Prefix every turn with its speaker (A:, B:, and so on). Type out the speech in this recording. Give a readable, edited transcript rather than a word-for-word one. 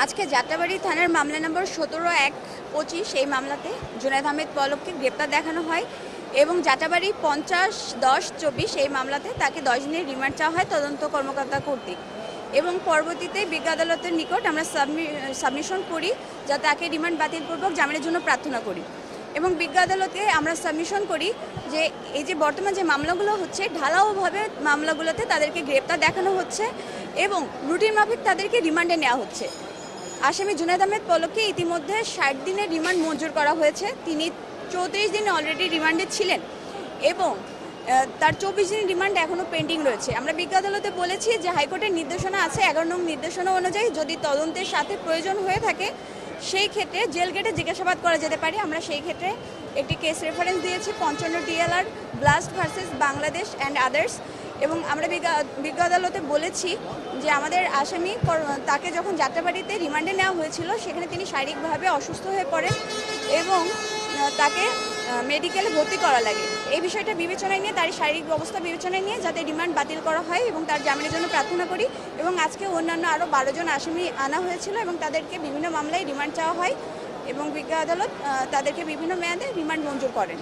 A: আজকে যাত্রাবাড়ি থানার মামলা নম্বর ১৭-১-২৫ এই মামলাতে জুনায়েদ আহমেদ পলককে গ্রেপ্তার দেখানো হয় এবং যাত্রাবাড়ি ৫০-১০-২৪ এই মামলাতে তাকে ১০ দিনের রিমান্ড চাওয়া হয় তদন্ত কর্মকর্তা কর্তৃক এবং পরবর্তীতে বিজ্ঞ আদালতের নিকট আমরা সাবমিশন করি যা তাকে রিমান্ড বাতিলপূর্বক জামিনের জন্য প্রার্থনা করি এবং বিজ্ঞ আদালতে আমরা সাবমিশন করি যে এই যে বর্তমান যে মামলাগুলো হচ্ছে ঢালাওভাবে মামলাগুলোতে তাদেরকে গ্রেপ্তার দেখানো হচ্ছে এবং রুটিন মাফিক তাদেরকে রিমান্ডে নেওয়া হচ্ছে। আসামি জুনায়েদ আহমেদ পলককে ইতিমধ্যে ৬০ দিনের রিমান্ড মঞ্জুর করা হয়েছে। তিনি ৩৪ দিনে অলরেডি রিমান্ডে ছিলেন এবং তার ২৪ দিনের রিমান্ড এখনও পেন্ডিং রয়েছে। আমরা বিজ্ঞ আদালতে বলেছি যে হাইকোর্টের নির্দেশনা আছে ১১ নং নির্দেশনা অনুযায়ী যদি তদন্তের সাথে প্রয়োজন হয়ে থাকে সেই ক্ষেত্রে জেল গেটে জিজ্ঞাসাবাদ করা যেতে পারে। আমরা সেই ক্ষেত্রে একটি কেস রেফারেন্স দিয়েছি ৫৫ DLR blast versus Bangladesh and others এবং আমরা বিজ্ঞ আদালতে বলেছি যে আমাদের আসামি তাকে যখন যাত্রাবাড়িতে রিমান্ডে নেওয়া হয়েছিল সেখানে তিনি শারীরিকভাবে অসুস্থ হয়ে পড়েন এবং তাকে মেডিকেলে ভর্তি করা লাগে। এই বিষয়টা বিবেচনায় নিয়ে তার শারীরিক অবস্থা বিবেচনায় নিয়ে যাতে রিমান্ড বাতিল করা হয় এবং তার জামিনের জন্য প্রার্থনা করি এবং আজকে অন্যান্য আরও ১২ জন আসামি আনা হয়েছিল এবং তাদেরকে বিভিন্ন মামলায় রিমান্ড চাওয়া হয় এবং বিজ্ঞ আদালত তাদেরকে বিভিন্ন মেয়াদে রিমান্ড মঞ্জুর করেন।